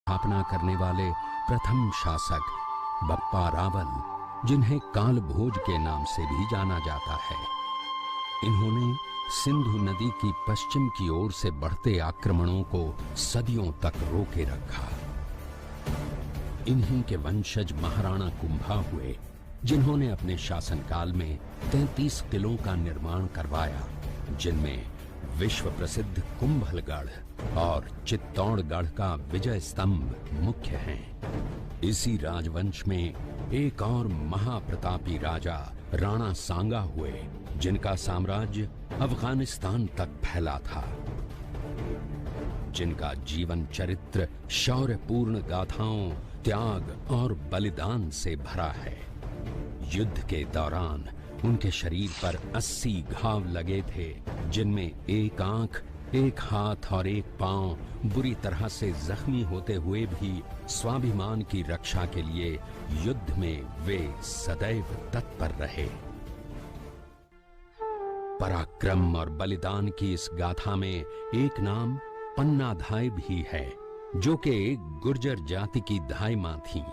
स्थापना करने वाले प्रथम शासक बप्पा रावल, जिन्हें काल भोज के नाम से भी जाना जाता है। इन्होंने सिंधु नदी की पश्चिम की ओर से बढ़ते आक्रमणों को सदियों तक रोके रखा। इन्हीं के वंशज महाराणा कुंभा हुए, जिन्होंने अपने शासनकाल में 33 किलों का निर्माण करवाया, जिनमें विश्व प्रसिद्ध कुंभलगढ़ और चित्तौड़गढ़ का विजय स्तंभ मुख्य हैं। इसी राजवंश में एक और महाप्रतापी राजा राणा सांगा हुए, जिनका साम्राज्य अफगानिस्तान तक फैला था, जिनका जीवन चरित्र शौर्यपूर्ण गाथाओं, त्याग और बलिदान से भरा है। युद्ध के दौरान उनके शरीर पर 80 घाव लगे थे, जिनमें एक आंख, एक हाथ और एक पांव बुरी तरह से जख्मी होते हुए भी स्वाभिमान की रक्षा के लिए युद्ध में वे सदैव तत्पर रहे। पराक्रम और बलिदान की इस गाथा में एक नाम पन्नाधाय भी है, जो कि एक गुर्जर जाति की धाय मां थीं,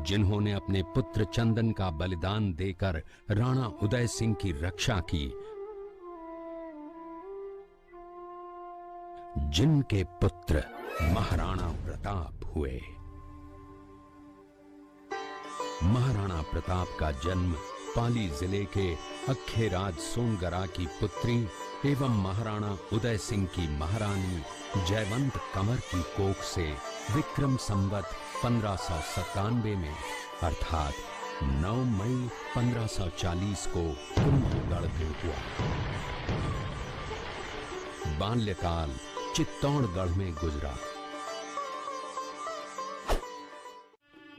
जिन्होंने अपने पुत्र चंदन का बलिदान देकर राणा उदय सिंह की रक्षा की, जिनके पुत्र महाराणा प्रताप हुए। महाराणा प्रताप का जन्म पाली जिले के अखेराज सोनगरा की पुत्री एवं महाराणा उदय सिंह की महारानी जयवंत कंवर की कोख से विक्रम संवत 1597 में अर्थात 9 मई 1540 को कुंभलगढ़ में हुआ। बाल्यकाल चित्तौड़गढ़ में गुजरा।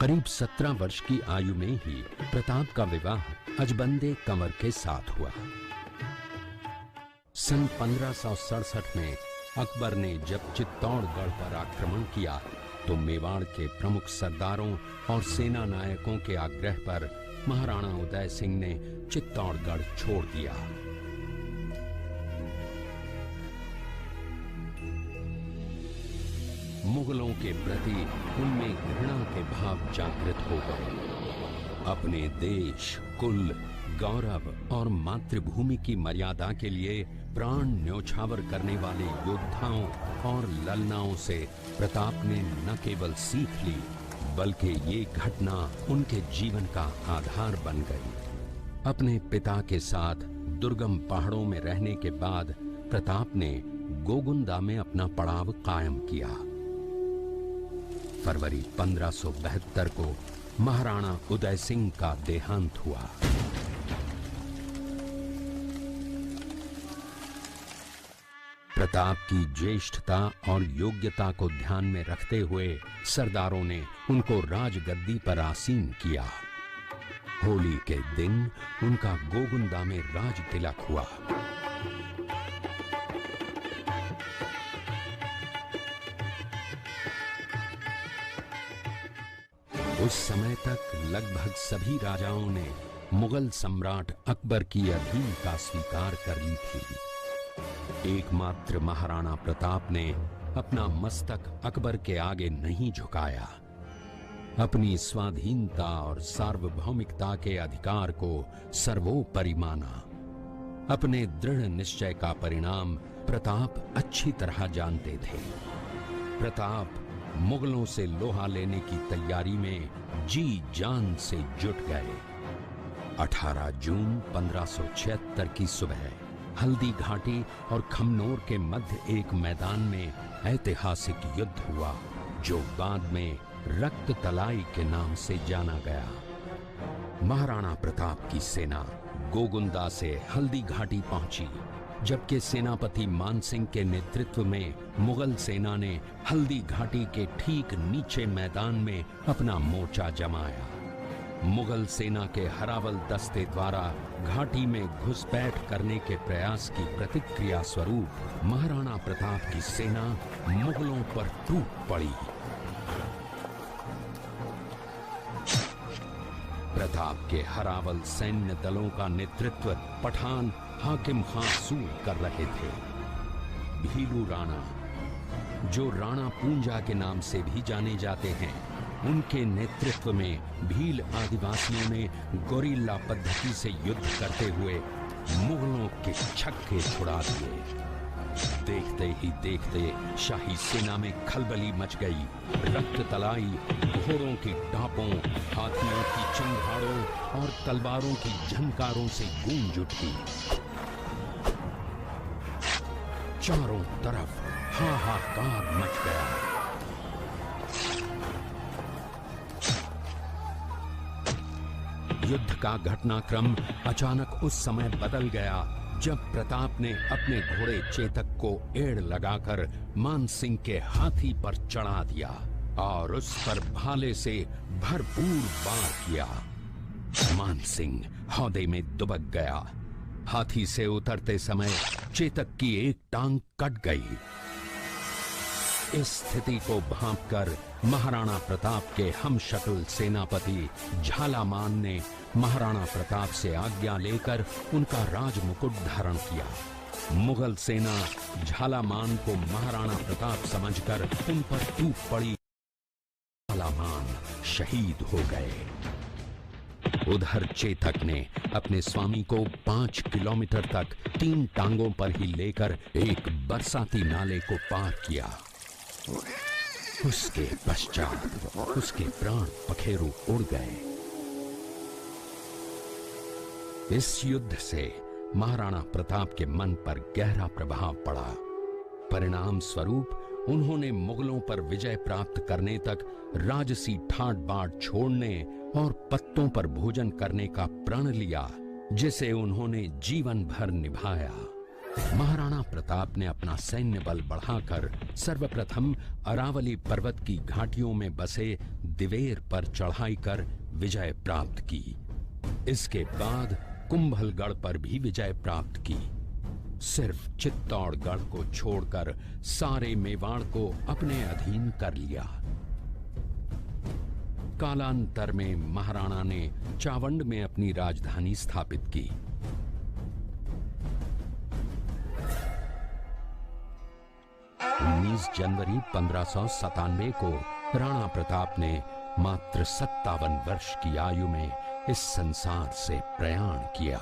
करीब 17 वर्ष की आयु में ही प्रताप का विवाह अजबंदे कंवर के साथ हुआ। सन 1567 में अकबर ने जब चित्तौड़गढ़ पर आक्रमण किया, तो मेवाड़ के प्रमुख सरदारों और सेना नायकों के आग्रह पर महाराणा उदय सिंह ने चित्तौड़गढ़ छोड़ दिया। मुगलों के प्रति उनमें घृणा के भाव जागृत हो गए। अपने देश, कुल, गौरव और मातृभूमि की मर्यादा के लिए प्राण न्योछावर करने वाले योद्धाओं और ललनाओं से प्रताप ने न केवल सीख ली, बल्कि ये घटना उनके जीवन का आधार बन गई। अपने पिता के साथ दुर्गम पहाड़ों में रहने के बाद प्रताप ने गोगुंदा में अपना पड़ाव कायम किया। फरवरी 1572 को महाराणा उदय सिंह का देहांत हुआ। प्रताप की ज्येष्ठता और योग्यता को ध्यान में रखते हुए सरदारों ने उनको राजगद्दी पर आसीन किया। होली के दिन उनका गोगुंदा में राज तिलक हुआ। उस समय तक लगभग सभी राजाओं ने मुगल सम्राट अकबर की अधीनता स्वीकार कर ली थी। एकमात्र महाराणा प्रताप ने अपना मस्तक अकबर के आगे नहीं झुकाया। अपनी स्वाधीनता और सार्वभौमिकता के अधिकार को सर्वोपरि माना। अपने दृढ़ निश्चय का परिणाम प्रताप अच्छी तरह जानते थे। प्रताप मुगलों से लोहा लेने की तैयारी में जी जान से जुट गए। 18 जून 1576 की सुबह हल्दी घाटी और खमनोर के मध्य एक मैदान में ऐतिहासिक युद्ध हुआ, जो बाद में रक्त तलाई के नाम से जाना गया। महाराणा प्रताप की सेना गोगुंदा से हल्दी घाटी पहुंची, जबकि सेनापति मानसिंह के नेतृत्व में मुगल सेना ने हल्दी घाटी के ठीक नीचे मैदान में अपना मोर्चा जमाया। मुगल सेना के हरावल दस्ते द्वारा घाटी में घुसपैठ करने के प्रयास की प्रतिक्रिया स्वरूप महाराणा प्रताप की सेना मुगलों पर टूट पड़ी। प्रताप के हरावल सैन्य दलों का नेतृत्व पठान हाकिम खां सूर कर रहे थे। भीलू राणा, जो राणा पूंजा के नाम से भी जाने जाते हैं, उनके नेतृत्व में भील आदिवासियों ने गोरिल्ला पद्धति से युद्ध करते हुए मुगलों के छक्के छुड़ा दिए। देखते ही देखते शाही सेना में खलबली मच गई। रक्त तलाई घोड़ों की टापों, हाथियों की चिंगारों और तलवारों की झंकारों से गूंज उठी। चारों तरफ हाहाकार मच गया। युद्ध का घटनाक्रम अचानक उस समय बदल गया जब प्रताप ने अपने घोड़े चेतक को एड़ लगाकर मानसिंह के हाथी पर चढ़ा दिया और उस पर भाले से भरपूर वार किया। मानसिंह हौदे में दुबक गया। हाथी से उतरते समय चेतक की एक टांग कट गई। इस स्थिति को भांपकर महाराणा प्रताप के हमशक्ल सेनापति झालामान ने महाराणा प्रताप से आज्ञा लेकर उनका राजमुकुट धारण किया। मुगल सेना झालामान को महाराणा प्रताप समझकर उन पर टूट पड़ी। झालामान शहीद हो गए। उधर चेतक ने अपने स्वामी को 5 किलोमीटर तक 3 टांगों पर ही लेकर एक बरसाती नाले को पार किया। उसके पश्चात उसके प्राण पखेरु उड़ गए। इस युद्ध से महाराणा प्रताप के मन पर गहरा प्रभाव पड़ा। परिणाम स्वरूप उन्होंने मुगलों पर विजय प्राप्त करने तक राजसी ठाट बाट छोड़ने और पत्तों पर भोजन करने का प्रण लिया, जिसे उन्होंने जीवन भर निभाया। महाराणा प्रताप ने अपना सैन्य बल बढ़ाकर सर्वप्रथम अरावली पर्वत की घाटियों में बसे दिवेर पर चढ़ाई कर विजय प्राप्त की। इसके बाद कुंभलगढ़ पर भी विजय प्राप्त की। सिर्फ चित्तौड़गढ़ को छोड़कर सारे मेवाड़ को अपने अधीन कर लिया। कालांतर में महाराणा ने चावंड में अपनी राजधानी स्थापित की। 19 जनवरी 1597 को राणा प्रताप ने मात्र 57 वर्ष की आयु में इस संसार से प्रयाण किया।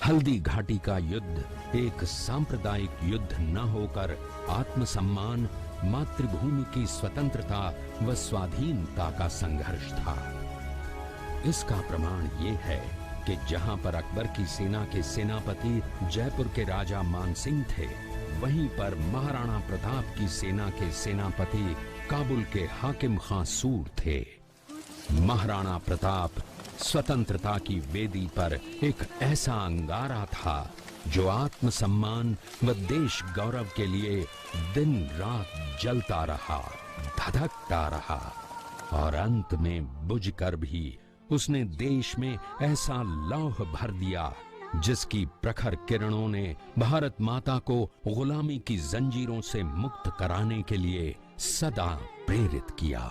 हल्दी घाटी का युद्ध एक सांप्रदायिक युद्ध न होकर आत्मसम्मान, मातृभूमि की स्वतंत्रता व स्वाधीनता का संघर्ष था। इसका प्रमाण ये है कि जहां पर अकबर की सेना के सेनापति जयपुर के राजा मानसिंह थे, वहीं पर महाराणा प्रताप की सेना के सेनापति काबुल के हाकिम खां सूर थे। महाराणा प्रताप स्वतंत्रता की वेदी पर एक ऐसा अंगारा था जो आत्मसम्मान व देश गौरव के लिए दिन रात जलता रहा, धधकता रहा और अंत में बुझकर भी उसने देश में ऐसा लौह भर दिया जिसकी प्रखर किरणों ने भारत माता को गुलामी की जंजीरों से मुक्त कराने के लिए सदा प्रेरित किया।